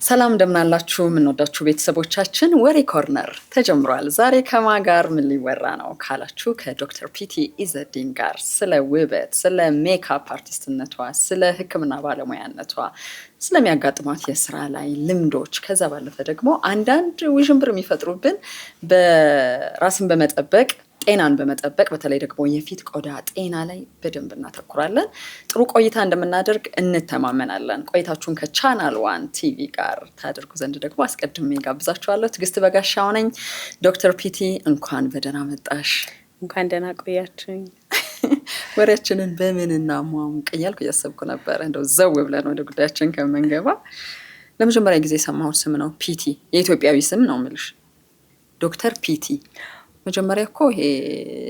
ሰላም እንደምናላችሁ የምንወዳችሁ ቤተሰቦቻችን ወሬ ኮርነር ተጀምሯል። ዛሬ ከማን ጋር ምን ሊወራ ነው ካላችሁ ከዶክተር ፒቲ ኢዘዲን ጋር ስለ ውበት፣ ስለ ሜካፕ አርቲስትነቷ፣ ስለ ሕክምና ባለሙያነቷ፣ ስለሚያጋጥሟት የስራ ላይ ልምዶች፣ ከዛ ባለፈ ደግሞ አንዳንድ ውዥንብር የሚፈጥሩብን በራስን በመጠበቅ ጤናን በመጠበቅ በተለይ ደግሞ የፊት ቆዳ ጤና ላይ በደንብ እናተኩራለን። ጥሩ ቆይታ እንደምናደርግ እንተማመናለን። ቆይታችሁን ከቻናል ዋን ቲቪ ጋር ታደርጉ ዘንድ ደግሞ አስቀድሜ ጋብዛችኋለሁ። ትዕግስት በጋሻው ነኝ። ዶክተር ፒቲ እንኳን በደህና መጣሽ። እንኳን ደህና ቆያችሁኝ። ወሬያችንን በምን እናሟሙቅ እያልኩ እያሰብኩ ነበር። እንደው ዘው ብለን ወደ ጉዳያችን ከምንገባ ለመጀመሪያ ጊዜ የሰማሁት ስም ነው ፒቲ። የኢትዮጵያዊ ስም ነው የምልሽ ዶክተር ፒቲ። መጀመሪያ እኮ ይሄ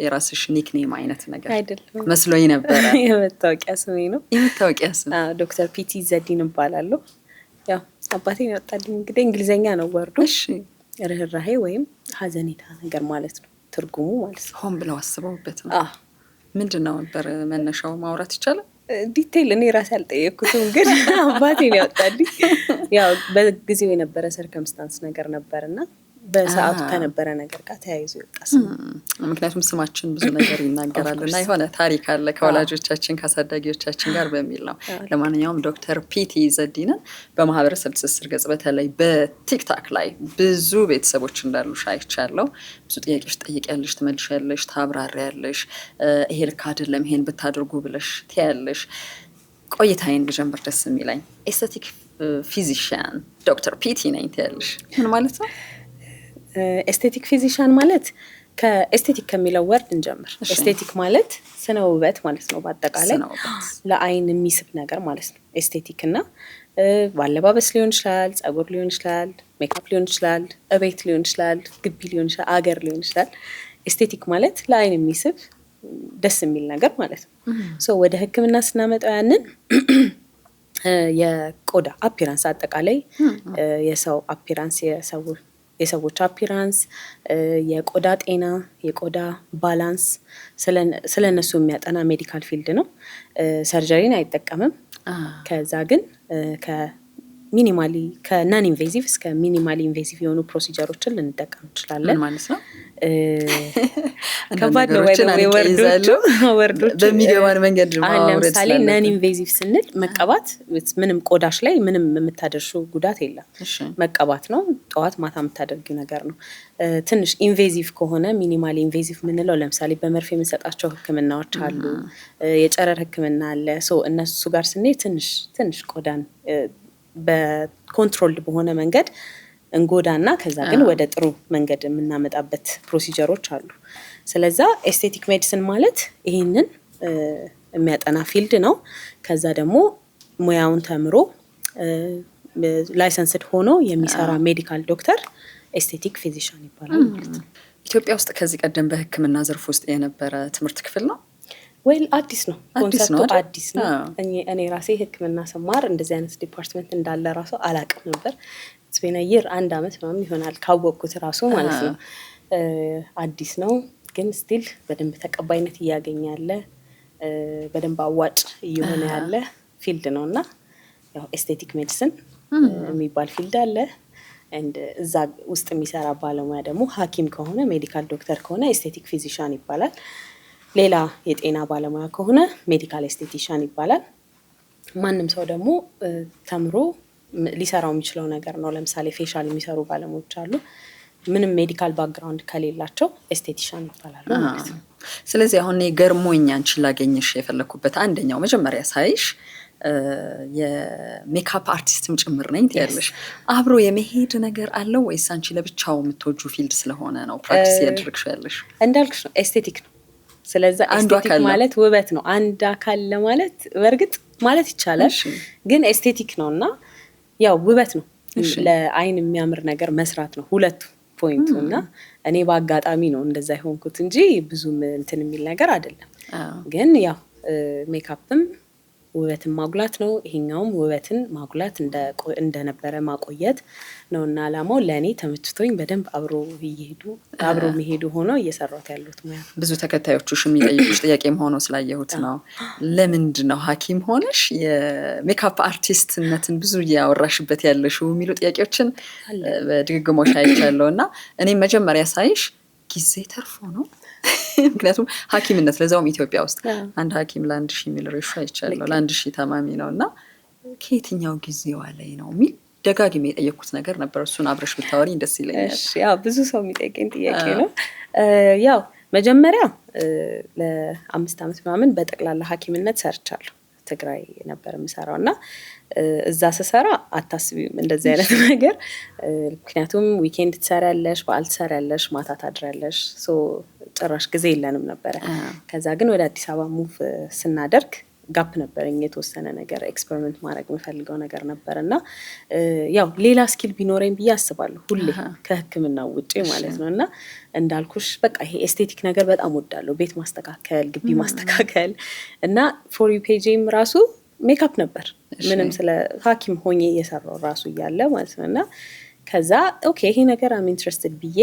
የራስሽ ኒክኔም አይነት ነገር አይደለም መስሎኝ ነበረ። የመታወቂያ ስሜ ነው። የመታወቂያ ስም? ዶክተር ፒቲ ኢዘዲን እባላለሁ። ያው አባቴን ያወጣልኝ እንግዲህ እንግሊዘኛ ነው ወርዱ። እሺ። ርህራሄ ወይም ሀዘኔታ ነገር ማለት ነው ትርጉሙ ማለት ነው። ሆን ብለው አስበውበት ነው? ምንድን ነው ነበር መነሻው? ማውራት ይቻላል? ዲቴይል እኔ ራሴ አልጠየቅኩትም፣ ግን አባቴን ያወጣልኝ ያው በጊዜው የነበረ ሰርከምስታንስ ነገር ነበርና በሰዓቱ ከነበረ ነገር ጋር ተያይዞ ይወጣስ። ምክንያቱም ስማችን ብዙ ነገር ይናገራል እና የሆነ ታሪክ አለ ከወላጆቻችን ከአሳዳጊዎቻችን ጋር በሚል ነው። ለማንኛውም ዶክተር ፒቲ ኢዘዲንን በማህበረሰብ ትስስር ገጽ በተለይ በቲክታክ ላይ ብዙ ቤተሰቦች እንዳሉሽ አይቻለሁ። ብዙ ጥያቄዎች ትጠይቂያለሽ፣ ትመልሻለሽ፣ ታብራሪያለሽ። ይሄ ልክ አይደለም ይሄን ብታደርጉ ብለሽ ትያለሽ። ቆይታዬን ብጀምር ደስ የሚለኝ ኤስቴቲክ ፊዚሽያን ዶክተር ፒቲ ነኝ ትያለሽ። ምን ማለት ነው? ኤስቴቲክ ፊዚሻን ማለት ከኤስቴቲክ ከሚለው ወርድ እንጀምር። ኤስቴቲክ ማለት ስነ ውበት ማለት ነው። በአጠቃላይ ለአይን የሚስብ ነገር ማለት ነው ኤስቴቲክ። እና ባለባበስ ሊሆን ይችላል፣ ጸጉር ሊሆን ይችላል፣ ሜካፕ ሊሆን ይችላል፣ እቤት ሊሆን ይችላል፣ ግቢ ሊሆን ይችላል፣ አገር ሊሆን ይችላል። ኤስቴቲክ ማለት ለአይን የሚስብ ደስ የሚል ነገር ማለት ነው። ወደ ሕክምና ስናመጣው ያንን የቆዳ አፒራንስ አጠቃላይ የሰው አፒራንስ የሰዎች አፒራንስ፣ የቆዳ ጤና፣ የቆዳ ባላንስ ስለ እነሱ የሚያጠና ሜዲካል ፊልድ ነው። ሰርጀሪን አይጠቀምም። ከዛ ግን ሚኒማሊ ከናን ኢንቬዚቭ እስከ ሚኒማሊ ኢንቬዚቭ የሆኑ ፕሮሲጀሮችን ልንጠቀም እንችላለን ማለት ነው። ከባድ ነው ወርዶቹ በሚገባን መንገድ ለምሳሌ ናን ኢንቬዚቭ ስንል መቀባት፣ ምንም ቆዳሽ ላይ ምንም የምታደርሹ ጉዳት የለም። መቀባት ነው፣ ጠዋት ማታ የምታደርጊው ነገር ነው። ትንሽ ኢንቬዚቭ ከሆነ ሚኒማሊ ኢንቬዚቭ የምንለው ለምሳሌ በመርፌ የምንሰጣቸው ህክምናዎች አሉ፣ የጨረር ህክምና አለ። እነሱ ጋር ስንሄድ ትንሽ ቆዳን በኮንትሮልድ በሆነ መንገድ እንጎዳና ከዛ ግን ወደ ጥሩ መንገድ የምናመጣበት ፕሮሲጀሮች አሉ። ስለዛ ኤስቴቲክ ሜዲሲን ማለት ይህንን የሚያጠና ፊልድ ነው። ከዛ ደግሞ ሙያውን ተምሮ ላይሰንስድ ሆኖ የሚሰራ ሜዲካል ዶክተር ኤስቴቲክ ፊዚሻን ይባላል ማለት ነው። ኢትዮጵያ ውስጥ ከዚህ ቀደም በህክምና ዘርፍ ውስጥ የነበረ ትምህርት ክፍል ነው ወይ? አዲስ ነው ኮንሰፕቱ፣ አዲስ ነው። እኔ ራሴ ህክምና ስማር እንደዚህ አይነት ዲፓርትመንት እንዳለ ራሱ አላውቅም ነበር። ስፔናየር 1 አመት ምናምን ይሆናል ካወቅኩት ራሱ ማለት ነው። አዲስ ነው ግን ስቲል በደንብ ተቀባይነት እያገኘ ያለ በደንብ አዋጭ እየሆነ ያለ ፊልድ ነው። እና ያው ኤስቴቲክ ሜዲሲን የሚባል ፊልድ አለ። እዛ ውስጥ የሚሰራ ባለሙያ ደግሞ ሐኪም ከሆነ ሜዲካል ዶክተር ከሆነ ኤስቴቲክ ፊዚሻን ይባላል። ሌላ የጤና ባለሙያ ከሆነ ሜዲካል ኤስቴቲሻን ይባላል። ማንም ሰው ደግሞ ተምሮ ሊሰራው የሚችለው ነገር ነው። ለምሳሌ ፌሻል የሚሰሩ ባለሙያዎች አሉ። ምንም ሜዲካል ባክግራውንድ ከሌላቸው ኤስቴቲሻን ይባላሉ ማለት ነው። ስለዚህ አሁን ገርሞኝ አንቺን ላገኝሽ የፈለኩበት አንደኛው መጀመሪያ ሳይሽ የሜካፕ አርቲስትም ጭምር ነኝ ትያለሽ። አብሮ የመሄድ ነገር አለው ወይስ አንቺ ለብቻው የምትወጁ ፊልድ ስለሆነ ነው ፕራክቲስ ያደርግሽው ያለሽ? እንዳልክሽ ነው ኤስቴቲክ ነው። ስለዚህ ኤስቴቲክ ማለት ውበት ነው። አንድ አካል ለማለት በእርግጥ ማለት ይቻላል፣ ግን ኤስቴቲክ ነው እና ያው ውበት ነው። ለአይን የሚያምር ነገር መስራት ነው ሁለቱ ፖይንቱ። እና እኔ በአጋጣሚ ነው እንደዛ የሆንኩት እንጂ ብዙም እንትን የሚል ነገር አይደለም። ግን ያው ሜካፕም ውበትን ማጉላት ነው። ይሄኛውም ውበትን ማጉላት እንደነበረ ማቆየት ነው እና አላማው ለእኔ ተመችቶኝ በደንብ አብሮ የሚሄዱ ሆኖ እየሰራሁት ያሉት ሙያ። ብዙ ተከታዮቹሽ የሚጠይቁሽ ጥያቄ ሆኖ ስላየሁት ነው። ለምንድን ነው ሐኪም ሆነሽ የሜካፕ አርቲስትነትን ብዙ እያወራሽበት ያለሽው የሚሉ ጥያቄዎችን በድግግሞሽ አይቻለሁ እና እኔም መጀመሪያ ሳይሽ ጊዜ ተርፎ ነው ምክንያቱም ሐኪምነት ለዛውም ኢትዮጵያ ውስጥ አንድ ሐኪም ለ1000 የሚል ሬሾ አይቻለሁ ለ1000 ታማሚ ነው እና ከየትኛው ጊዜዋ ላይ ነው የሚል ደጋግሜ የጠየኩት ነገር ነበር። እሱን አብረሽ ብታወሪኝ ደስ ይለኛል። ያው ብዙ ሰው የሚጠይቀኝ ጥያቄ ነው። ያው መጀመሪያ ለ5 ዓመት ምናምን በጠቅላላ ሐኪምነት ሰርቻለሁ። ትግራይ ነበር የምሰራው እና እዛ ስሰራ አታስቢም እንደዚህ አይነት ነገር ምክንያቱም ዊኬንድ ትሰሪያለሽ፣ በዓል ትሰሪያለሽ፣ ማታ ታድሪያለሽ። ጭራሽ ጊዜ የለንም ነበረ። ከዛ ግን ወደ አዲስ አበባ ሙቭ ስናደርግ ጋፕ ነበረኝ የተወሰነ ነገር ኤክስፐሪመንት ማድረግ የምፈልገው ነገር ነበር እና ያው ሌላ ስኪል ቢኖረኝ ብዬ አስባለሁ ሁሌ ከሕክምናው ውጪ ማለት ነው። እና እንዳልኩሽ በቃ ይሄ ኤስቴቲክ ነገር በጣም ወዳለሁ። ቤት ማስተካከል፣ ግቢ ማስተካከል እና ፎር ዩ ፔጅም ራሱ ሜካፕ ነበር ምንም ስለ ሐኪም ሆኜ እየሰራው ራሱ እያለ ማለት ነው። እና ከዛ ኦኬ ይሄ ነገር አም ኢንትረስትድ ብዬ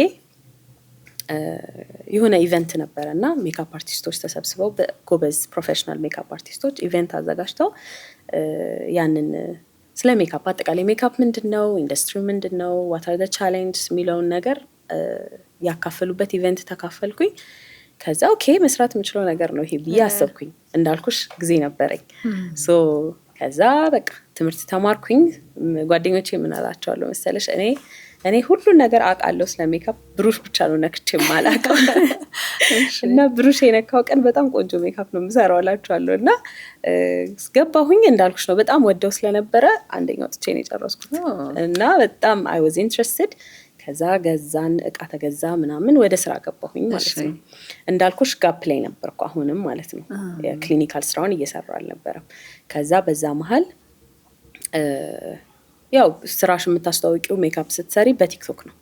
የሆነ ኢቨንት ነበረ እና ሜካፕ አርቲስቶች ተሰብስበው በጎበዝ ፕሮፌሽናል ሜካፕ አርቲስቶች ኢቨንት አዘጋጅተው ያንን ስለ ሜካፕ አጠቃላይ ሜካፕ ምንድነው፣ ኢንዱስትሪው ምንድነው፣ ዋት አር ዘ ቻሌንጅስ የሚለውን ነገር ያካፈሉበት ኢቨንት ተካፈልኩኝ። ከዛ ኦኬ መስራት የምችለው ነገር ነው ይሄ ብዬ አሰብኩኝ። እንዳልኩሽ ጊዜ ነበረኝ። ከዛ በቃ ትምህርት ተማርኩኝ። ጓደኞቼ ምን አላቸዋለሁ መሰለሽ እኔ ሁሉን ነገር አውቃለሁ ስለ ሜካፕ፣ ብሩሽ ብቻ ነው ነክቼ የማላውቀው እና ብሩሽ የነካው ቀን በጣም ቆንጆ ሜካፕ ነው የምሰራው እላቸዋለሁ። እና ገባሁኝ። እንዳልኩሽ ነው በጣም ወደው ስለነበረ አንደኛው ጥቼ ነው የጨረስኩት እና በጣም አይ ዋዝ ኢንትረስትድ። ከዛ ገዛን፣ እቃ ተገዛ ምናምን ወደ ስራ ገባሁኝ ማለት ነው። እንዳልኩሽ ጋፕ ላይ ነበርኩ አሁንም ማለት ነው። የክሊኒካል ስራውን እየሰራሁ አልነበረም። ከዛ በዛ መሀል ያው ስራሽ የምታስተዋውቂው ሜካፕ ስትሰሪ በቲክቶክ ነው።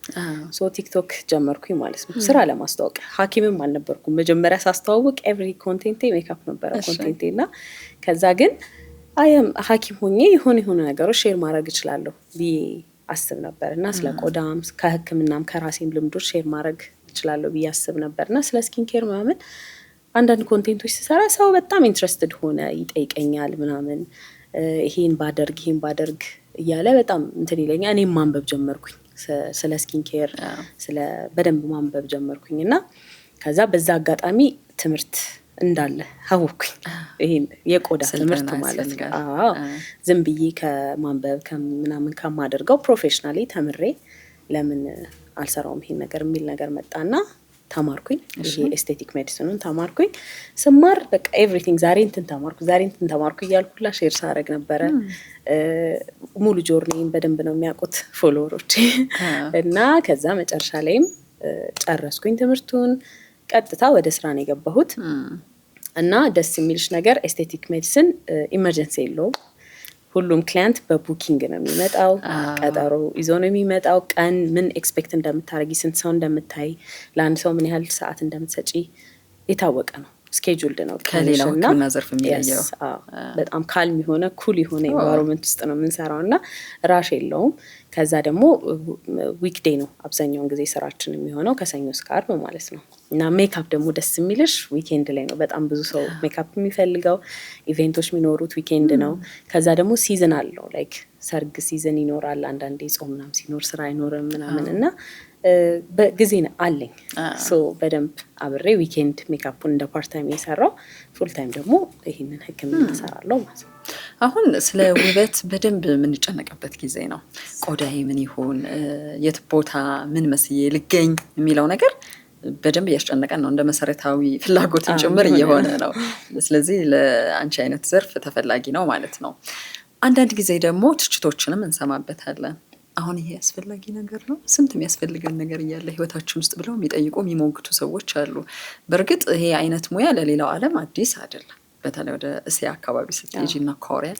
ቲክቶክ ጀመርኩኝ ማለት ነው ስራ ለማስተዋወቅ። ሐኪምም አልነበርኩም መጀመሪያ ሳስተዋውቅ፣ ኤቭሪ ኮንቴንቴ ሜካፕ ነበረ ኮንቴንቴ እና ከዛ ግን አየም ሐኪም ሆኜ የሆኑ ነገሮች ሼር ማድረግ እችላለሁ ብዬ አስብ ነበር እና ስለ ቆዳም ከሕክምናም ከራሴም ልምዶች ሼር ማድረግ እችላለሁ ብዬ አስብ ነበር እና ስለ ስኪን ኬር ምናምን አንዳንድ ኮንቴንቶች ስሰራ ሰው በጣም ኢንትረስትድ ሆነ፣ ይጠይቀኛል ምናምን ይሄን ባደርግ እያለ በጣም እንትን ይለኛል። እኔም ማንበብ ጀመርኩኝ ስለ ስኪን ኬር በደንብ ማንበብ ጀመርኩኝ እና ከዛ በዛ አጋጣሚ ትምህርት እንዳለ አወቅኩኝ። ይሄን የቆዳ ትምህርት ማለት ነው። ዝም ብዬ ከማንበብ ከምናምን ከማደርገው ፕሮፌሽናሊ ተምሬ ለምን አልሰራውም ይሄን ነገር የሚል ነገር መጣና ተማርኩኝ። ይሄ ኤስቴቲክ ሜዲሲኑን ተማርኩኝ። ስማር በቃ ኤቭሪቲንግ ዛሬ እንትን ተማርኩ እያልኩላ ሼር ሳረግ ነበረ። ሙሉ ጆርኒን በደንብ ነው የሚያውቁት ፎሎወሮች እና ከዛ መጨረሻ ላይም ጨረስኩኝ ትምህርቱን። ቀጥታ ወደ ስራ ነው የገባሁት እና ደስ የሚልሽ ነገር ኤስቴቲክ ሜዲሲን ኢመርጀንሲ የለውም። ሁሉም ክላይንት በቡኪንግ ነው የሚመጣው፣ ቀጠሮ ይዞ ነው የሚመጣው። ቀን ምን ኤክስፔክት እንደምታረጊ፣ ስንት ሰው እንደምታይ፣ ለአንድ ሰው ምን ያህል ሰዓት እንደምትሰጪ የታወቀ ነው። ስኬጁልድ ነው ከሌላው ሕክምና ዘርፍ የሚለየው። በጣም ካልም የሆነ ኩል የሆነ ኤንቫይሮንመንት ውስጥ ነው የምንሰራው እና ራሽ የለውም። ከዛ ደግሞ ዊክዴይ ነው አብዛኛውን ጊዜ ስራችን የሚሆነው ከሰኞ እስከ ዓርብ ማለት ነው። እና ሜካፕ ደግሞ ደስ የሚልሽ ዊኬንድ ላይ ነው። በጣም ብዙ ሰው ሜካፕ የሚፈልገው ኢቬንቶች የሚኖሩት ዊኬንድ ነው። ከዛ ደግሞ ሲዝን አለው፣ ላይክ ሰርግ ሲዝን ይኖራል። አንዳንዴ ጾም ምናምን ሲኖር ስራ አይኖርም ምናምን እና በጊዜ አለኝ። በደንብ አብሬ ዊኬንድ ሜካፑን እንደ ፓርት ታይም የሰራው፣ ፉል ታይም ደግሞ ይህንን ሕክምና እሰራለሁ ማለት ነው። አሁን ስለ ውበት በደንብ የምንጨነቅበት ጊዜ ነው። ቆዳዬ ምን ይሁን፣ የት ቦታ ምን መስዬ ልገኝ የሚለው ነገር በደንብ እያስጨነቀን ነው። እንደ መሰረታዊ ፍላጎትን ጭምር እየሆነ ነው። ስለዚህ ለአንቺ አይነት ዘርፍ ተፈላጊ ነው ማለት ነው። አንዳንድ ጊዜ ደግሞ ትችቶችንም እንሰማበታለን። አሁን ይሄ አስፈላጊ ነገር ነው፣ ስንት የሚያስፈልገን ነገር እያለ ህይወታችን ውስጥ ብለው የሚጠይቁ የሚሞግቱ ሰዎች አሉ። በእርግጥ ይሄ አይነት ሙያ ለሌላው ዓለም አዲስ አይደለም። በተለይ ወደ እስያ አካባቢ ስትሄጂ እና ኮሪያ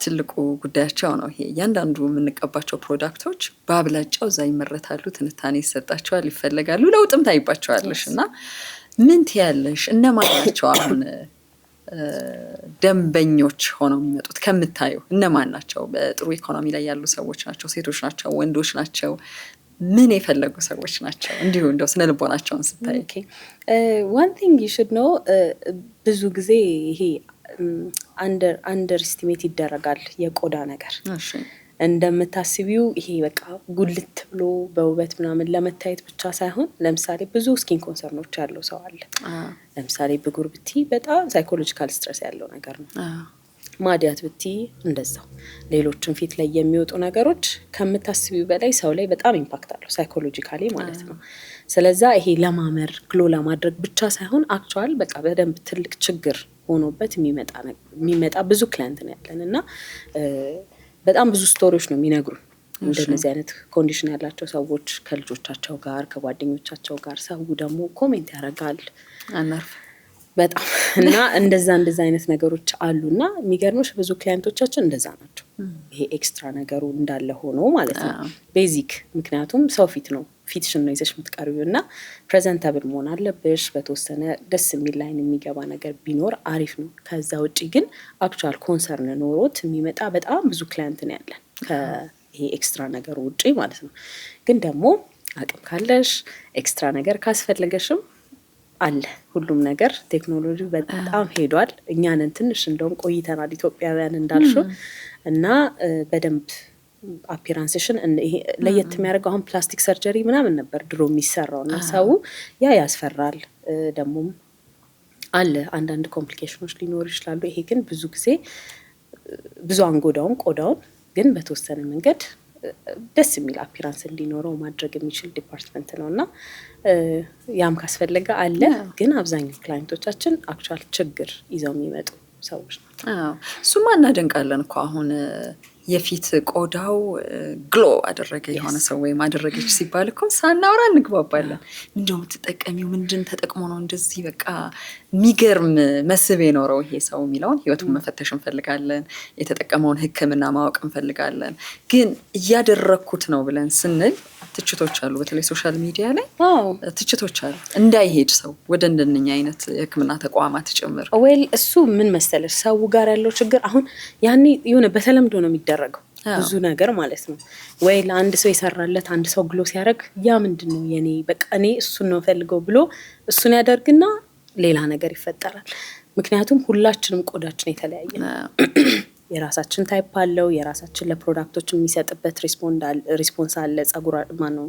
ትልቁ ጉዳያቸው ነው ይሄ። እያንዳንዱ የምንቀባቸው ፕሮዳክቶች በአብላጫው እዛ ይመረታሉ፣ ትንታኔ ይሰጣቸዋል፣ ይፈለጋሉ፣ ለውጥም ታይባቸዋለሽ። እና ምን ትያለሽ? እነማን ናቸው አሁን ደንበኞች ሆነው የሚመጡት ከምታዩ እነማን ናቸው? በጥሩ ኢኮኖሚ ላይ ያሉ ሰዎች ናቸው? ሴቶች ናቸው? ወንዶች ናቸው? ምን የፈለጉ ሰዎች ናቸው? እንዲሁ እንደው ስነ ልቦናቸውን ስታይ one thing you should know ብዙ ጊዜ ይሄ አንደር ኢስቲሜት ይደረጋል የቆዳ ነገር። እንደምታስቢው ይሄ በቃ ጉልት ብሎ በውበት ምናምን ለመታየት ብቻ ሳይሆን ለምሳሌ ብዙ ስኪን ኮንሰርኖች ያለው ሰው አለ። ለምሳሌ ብጉር ብቲ በጣም ሳይኮሎጂካል ስትረስ ያለው ነገር ነው። ማዲያት ብቲ እንደዛው። ሌሎችም ፊት ላይ የሚወጡ ነገሮች ከምታስቢው በላይ ሰው ላይ በጣም ኢምፓክት አለው ሳይኮሎጂካሊ ማለት ነው። ስለዛ ይሄ ለማመር ግሎ ለማድረግ ብቻ ሳይሆን አክቹዋል በቃ በደንብ ትልቅ ችግር ሆኖበት የሚመጣ ብዙ ክላይንት ነው ያለን እና በጣም ብዙ ስቶሪዎች ነው የሚነግሩን። እንደነዚህ አይነት ኮንዲሽን ያላቸው ሰዎች ከልጆቻቸው ጋር ከጓደኞቻቸው ጋር ሰው ደግሞ ኮሜንት ያደርጋል በጣም እና እንደዛ አይነት ነገሮች አሉና የሚገርምሽ ብዙ ክላይንቶቻችን እንደዛ ናቸው። ይሄ ኤክስትራ ነገሩ እንዳለ ሆኖ ማለት ነው ቤዚክ። ምክንያቱም ሰው ፊት ነው ፊትሽን ነው ይዘሽ የምትቀርቢው እና ፕሬዘንታብል መሆን አለብሽ። በተወሰነ ደስ የሚል ላይን የሚገባ ነገር ቢኖር አሪፍ ነው። ከዛ ውጪ ግን አክቹዋል ኮንሰርን ኖሮት የሚመጣ በጣም ብዙ ክላይንት ነው ያለን ከይሄ ኤክስትራ ነገር ውጪ ማለት ነው። ግን ደግሞ አቅም ካለሽ ኤክስትራ ነገር ካስፈለገሽም አለ ሁሉም ነገር። ቴክኖሎጂ በጣም ሄዷል። እኛንን ትንሽ እንደውም ቆይተናል ኢትዮጵያውያን እንዳልሽው እና በደንብ አፒራንስሽን ለየት የሚያደርገው አሁን ፕላስቲክ ሰርጀሪ ምናምን ነበር ድሮ የሚሰራው እና ሰው ያስፈራል። ደግሞም አለ አንዳንድ ኮምፕሊኬሽኖች ሊኖሩ ይችላሉ። ይሄ ግን ብዙ ጊዜ ብዙ አንጎዳውም ቆዳውን ግን በተወሰነ መንገድ ደስ የሚል አፒራንስ እንዲኖረው ማድረግ የሚችል ዲፓርትመንት ነው እና ያም ካስፈለገ አለ። ግን አብዛኛው ክላይንቶቻችን አክቹዋል ችግር ይዘው የሚመጡ ሰዎች ናቸው። እሱማ እናደንቃለን እኮ አሁን የፊት ቆዳው ግሎ አደረገ የሆነ ሰው ወይም አደረገች ሲባል እኮ ሳናወራ እንግባባለን። ምንድነው የምትጠቀሚው? ምንድን ተጠቅሞ ነው እንደዚህ በቃ የሚገርም መስህብ የኖረው ይሄ ሰው የሚለውን ህይወቱን መፈተሽ እንፈልጋለን። የተጠቀመውን ሕክምና ማወቅ እንፈልጋለን። ግን እያደረግኩት ነው ብለን ስንል ትችቶች አሉ። በተለይ ሶሻል ሚዲያ ላይ ትችቶች አሉ። እንዳይሄድ ሰው ወደ እንደነኛ አይነት የሕክምና ተቋማት ጭምር ዌል እሱ ምን መሰለሽ ሰው ጋር ያለው ችግር አሁን ያኔ የሆነ በተለምዶ ነው የሚደረገው ብዙ ነገር ማለት ነው። ወይ ለአንድ ሰው የሰራለት አንድ ሰው ግሎ ሲያደርግ ያ ምንድነው የኔ በቃ እኔ እሱን ነው ፈልገው ብሎ እሱን ያደርግና ሌላ ነገር ይፈጠራል። ምክንያቱም ሁላችንም ቆዳችን የተለያየ ነው። የራሳችን ታይፕ አለው። የራሳችን ለፕሮዳክቶች የሚሰጥበት ሪስፖንስ አለ ጸጉር ማነው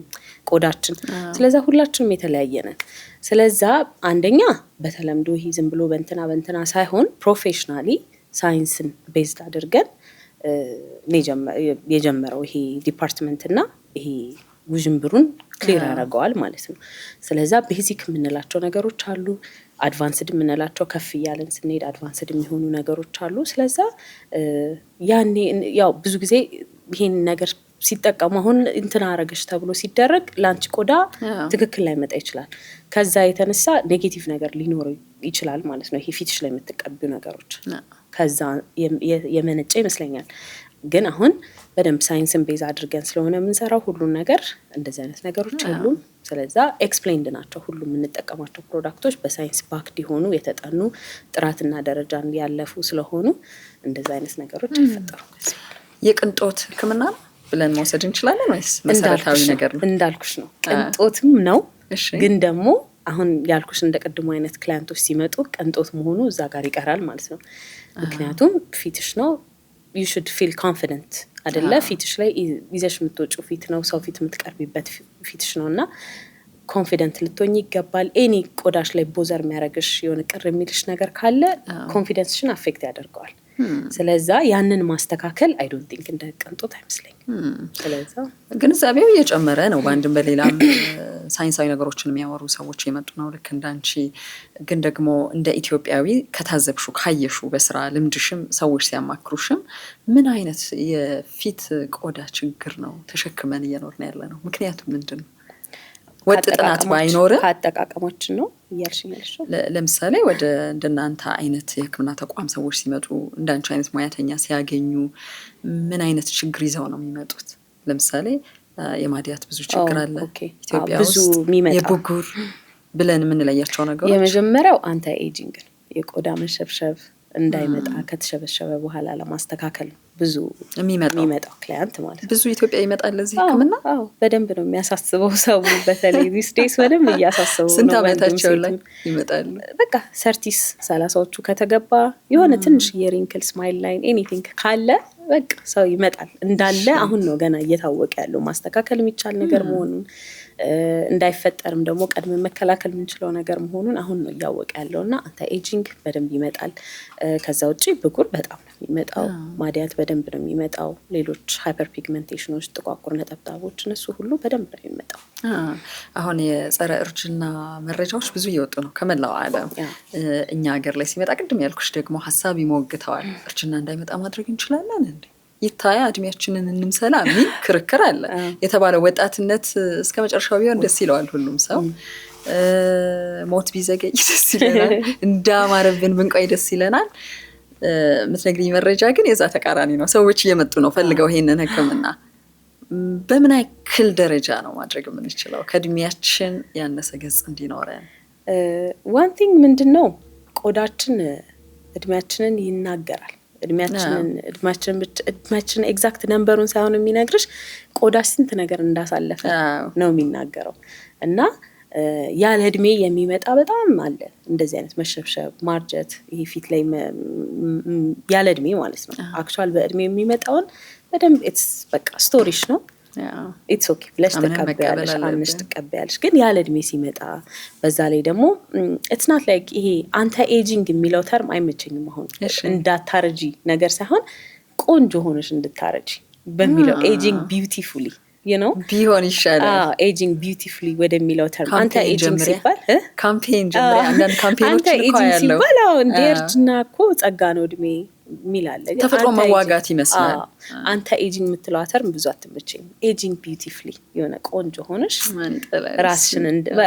ቆዳችን። ስለዛ ሁላችንም የተለያየ ነን። ስለዛ አንደኛ በተለምዶ ይሄ ዝም ብሎ በእንትና ሳይሆን ፕሮፌሽናሊ ሳይንስን ቤዝድ አድርገን የጀመረው ይሄ ዲፓርትመንት እና ይሄ ውዥንብሩን ክሊር ያደርገዋል ማለት ነው። ስለዛ ቤዚክ የምንላቸው ነገሮች አሉ። አድቫንስድ የምንላቸው ከፍ እያለን ስንሄድ አድቫንስድ የሚሆኑ ነገሮች አሉ። ስለዛ ያኔ ያው ብዙ ጊዜ ይሄን ነገር ሲጠቀሙ አሁን እንትና አረገሽ ተብሎ ሲደረግ ላንቺ ቆዳ ትክክል ላይ መጣ ይችላል። ከዛ የተነሳ ኔጌቲቭ ነገር ሊኖር ይችላል ማለት ነው። ይሄ ፊትሽ ላይ የምትቀቢው ነገሮች ከዛ የመነጨ ይመስለኛል። ግን አሁን በደንብ ሳይንስን ቤዝ አድርገን ስለሆነ የምንሰራው ሁሉን ነገር እንደዚህ አይነት ነገሮች አሉ። ስለዛ ኤክስፕሌይንድ ናቸው። ሁሉም የምንጠቀማቸው ፕሮዳክቶች በሳይንስ ባክድ የሆኑ የተጠኑ ጥራትና ደረጃን ያለፉ ስለሆኑ እንደዚህ አይነት ነገሮች አይፈጠሩም። የቅንጦት ሕክምና ብለን መውሰድ እንችላለን ወይስ መሰረታዊ ነገር ነው? እንዳልኩሽ ነው ቅንጦትም ነው። ግን ደግሞ አሁን ያልኩሽ እንደ ቀድሞ አይነት ክላይንቶች ሲመጡ ቅንጦት መሆኑ እዛ ጋር ይቀራል ማለት ነው። ምክንያቱም ፊትሽ ነው you should feel confident አይደለ? ፊትሽ ላይ ይዘሽ የምትወጪው ፊት ነው። ሰው ፊት የምትቀርቢበት ፊትሽ ነውና ኮንፊደንት ልትሆኚ ይገባል። ኤኒ ቆዳሽ ላይ ቦዘር የሚያደርግሽ የሆነ ቅር የሚልሽ ነገር ካለ ኮንፊደንስሽን አፌክት ያደርገዋል። ስለዛ ያንን ማስተካከል አይ ዶንት ቲንክ እንደ ቅንጦት አይመስለኝም። ስለዛ ግንዛቤው እየጨመረ ነው። በአንድም በሌላም ሳይንሳዊ ነገሮችን የሚያወሩ ሰዎች የመጡ ነው ልክ እንዳንቺ። ግን ደግሞ እንደ ኢትዮጵያዊ ከታዘብሹ ካየሹ በስራ ልምድሽም ሰዎች ሲያማክሩሽም ምን አይነት የፊት ቆዳ ችግር ነው ተሸክመን እየኖርን ያለ ነው? ምክንያቱም ምንድን ነው? ወጥ ጥናት ባይኖር አጠቃቀማችን ነው እያልሽኛለሽ። ለምሳሌ ወደ እንደናንተ አይነት የሕክምና ተቋም ሰዎች ሲመጡ እንዳንቺ አይነት ሙያተኛ ሲያገኙ ምን አይነት ችግር ይዘው ነው የሚመጡት? ለምሳሌ የማዲያት ብዙ ችግር አለ ኢትዮጵያ ውስጥ። የብጉር ብለን የምንለያቸው ነገሮች የመጀመሪያው አንታይ ኤጂንግ ነው። የቆዳ መሸብሸብ እንዳይመጣ ከተሸበሸበ በኋላ ለማስተካከል ብዙ የሚመጣው ክላይንት ማለት ነው። ብዙ ኢትዮጵያ ይመጣል ለዚህ ህክምና። አዎ በደንብ ነው የሚያሳስበው ሰው በተለይ ዲስ ዴይስ በደንብ እያሳስበው ነው። ስንት ዓመታቸው ላይ ይመጣሉ? በቃ 30ዎቹ ከተገባ የሆነ ትንሽ የሪንክል ስማይል ላይን ኤኒቲንግ ካለ በቃ ሰው ይመጣል እንዳለ። አሁን ነው ገና እየታወቀ ያለው ማስተካከል የሚቻል ነገር መሆኑን እንዳይፈጠርም ደግሞ ቀድመን መከላከል የምንችለው ነገር መሆኑን አሁን ነው እያወቀ ያለውና አንተ ኤጂንግ በደንብ ይመጣል። ከዛ ውጪ ብጉር በጣም ነው የሚመጣው፣ ማዲያት በደንብ ነው የሚመጣው፣ ሌሎች ሃይፐር ፒግመንቴሽኖች፣ ጥቋቁር ነጠብጣቦች እነሱ ሁሉ በደንብ ነው የሚመጣው። አሁን የጸረ እርጅና መረጃዎች ብዙ እየወጡ ነው ከመላው ዓለም። እኛ ሀገር ላይ ሲመጣ ቅድም ያልኩሽ ደግሞ ሀሳብ ይሞግተዋል። እርጅና እንዳይመጣ ማድረግ እንችላለን እንዴ? ይታያ እድሜያችንን እንምሰላ የሚል ክርክር አለ የተባለ። ወጣትነት እስከ መጨረሻው ቢሆን ደስ ይለዋል ሁሉም ሰው። ሞት ቢዘገይ ደስ ይለናል፣ እንዳማረብን ብንቆይ ደስ ይለናል። የምትነግሪኝ መረጃ ግን የዛ ተቃራኒ ነው። ሰዎች እየመጡ ነው ፈልገው ይሄንን ህክምና። በምን ያክል ደረጃ ነው ማድረግ የምንችለው ከእድሜያችን ያነሰ ገጽ እንዲኖረን? ዋን ቲንግ ምንድን ነው ቆዳችን እድሜያችንን ይናገራል። እድሜያችን ኤግዛክት ነምበሩን ሳይሆን የሚነግርሽ ቆዳሽ ስንት ነገር እንዳሳለፈ ነው የሚናገረው። እና ያለ እድሜ የሚመጣ በጣም አለ እንደዚህ አይነት መሸብሸብ፣ ማርጀት፣ ይሄ ፊት ላይ ያለ እድሜ ማለት ነው። አክቹዋል በእድሜ የሚመጣውን በደንብ ኢትስ በቃ ስቶሪሽ ነው። ኢትስ ኦኬ ብለሽ ተቀበያለሽ፣ አምነሽ ተቀበያለሽ። ግን ያለ እድሜ ሲመጣ በዛ ላይ ደግሞ ኢትስ ናት ላይክ ይሄ አንተ ኤጂንግ የሚለው ተርም አይመቸኝም። አሁን እንዳታረጂ ነገር ሳይሆን ቆንጆ ሆነሽ እንድታረጂ በሚለው ኤጂንግ ቢዩቲፉሊ ቢሆን ይሻላል። ኤጂንግ ቢዩቲፉሊ ወደሚለው ተርም አንተ ኤጂንግ ሲባል ካምፔን ጀምሬ አንዳንድ ካምፔኖች እኮ ያለው እንደ እርጅና እኮ ጸጋ ነው እድሜ ሚላለ ተፈጥሮ መዋጋት ይመስላል። አንተ ኤጂንግ የምትለው ተርም ብዙ አትመቸኝም። ኤጂንግ ቢዩቲፉሊ የሆነ ቆንጆ ሆነሽ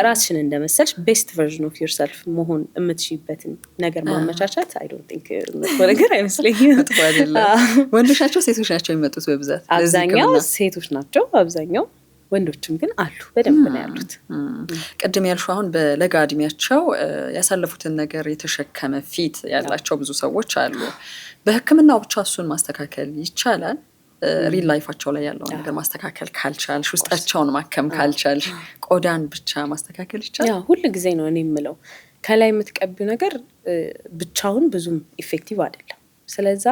ራስሽን እንደመሰልሽ ቤስት ቨርዥን ኦፍ ዮርሰልፍ መሆን የምትሽይበትን ነገር ማመቻቻት አይ ዶንት ቲንክ ነገር አይመስለኝም። ወንዶች ናቸው ሴቶች ናቸው የሚመጡት በብዛት? አብዛኛው ሴቶች ናቸው አብዛኛው። ወንዶችም ግን አሉ በደንብ ነው ያሉት። ቅድም ያልሽው አሁን በለጋ እድሜያቸው ያሳለፉትን ነገር የተሸከመ ፊት ያላቸው ብዙ ሰዎች አሉ። በህክምናው ብቻ እሱን ማስተካከል ይቻላል? ሪል ላይፋቸው ላይ ያለው ነገር ማስተካከል ካልቻልሽ፣ ውስጣቸውን ማከም ካልቻልሽ ቆዳን ብቻ ማስተካከል ይቻላል? ሁሉ ጊዜ ነው እኔ የምለው ከላይ የምትቀቢው ነገር ብቻውን ብዙም ኢፌክቲቭ አይደለም። ስለዛ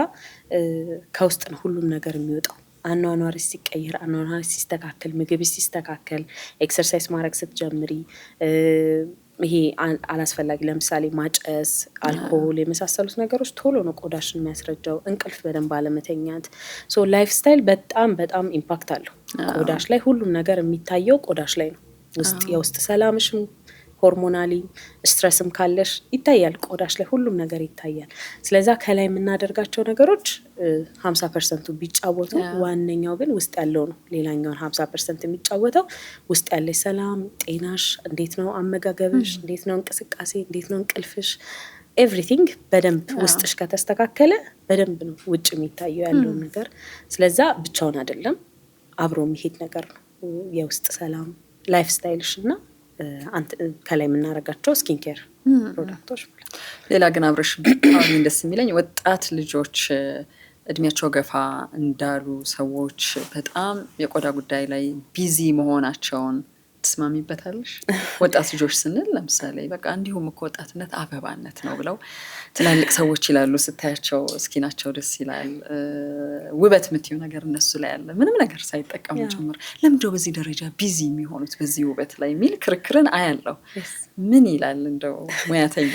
ከውስጥ ነው ሁሉም ነገር የሚወጣው። አኗኗር ሲቀየር፣ አኗኗር ሲስተካከል፣ ምግብ ሲስተካከል፣ ኤክሰርሳይዝ ማድረግ ስትጀምሪ፣ ይሄ አላስፈላጊ ለምሳሌ ማጨስ፣ አልኮል የመሳሰሉት ነገሮች ቶሎ ነው ቆዳሽን የሚያስረጃው። እንቅልፍ በደንብ አለመተኛት፣ ሶ ላይፍ ስታይል በጣም በጣም ኢምፓክት አለው ቆዳሽ ላይ። ሁሉም ነገር የሚታየው ቆዳሽ ላይ ነው። የውስጥ ሰላምሽም ሆርሞናሊ ስትረስም ካለሽ ይታያል ቆዳሽ ላይ፣ ሁሉም ነገር ይታያል። ስለዛ ከላይ የምናደርጋቸው ነገሮች 50% ቢጫወቱ ዋነኛው ግን ውስጥ ያለው ነው። ሌላኛውን 50% የሚጫወተው ውስጥ ያለሽ ሰላም፣ ጤናሽ፣ እንዴት ነው አመጋገብሽ፣ እንዴት ነው እንቅስቃሴ፣ እንዴት ነው እንቅልፍሽ፣ ኤቭሪቲንግ በደንብ ውስጥሽ ከተስተካከለ በደንብ ነው ውጭ የሚታየው ያለውን ነገር። ስለዛ ብቻውን አይደለም አብሮ የሚሄድ ነገር ነው የውስጥ ሰላም፣ ላይፍ ስታይልሽ እና ከላይ የምናደርጋቸው ስኪን ኬር ፕሮዳክቶች። ሌላ ግን አብረሽ አሁን ደስ የሚለኝ ወጣት ልጆች እድሜያቸው ገፋ እንዳሉ ሰዎች በጣም የቆዳ ጉዳይ ላይ ቢዚ መሆናቸውን ትስማሚበታለሽ? ወጣት ልጆች ስንል ለምሳሌ በቃ እንዲሁም እኮ ወጣትነት አበባነት ነው ብለው ትላልቅ ሰዎች ይላሉ። ስታያቸው እስኪናቸው ደስ ይላል። ውበት የምትይው ነገር እነሱ ላይ ያለ ምንም ነገር ሳይጠቀሙ ጭምር ለምንድነው በዚህ ደረጃ ቢዚ የሚሆኑት በዚህ ውበት ላይ የሚል ክርክርን አያለው። ምን ይላል እንደው ሙያተኛ?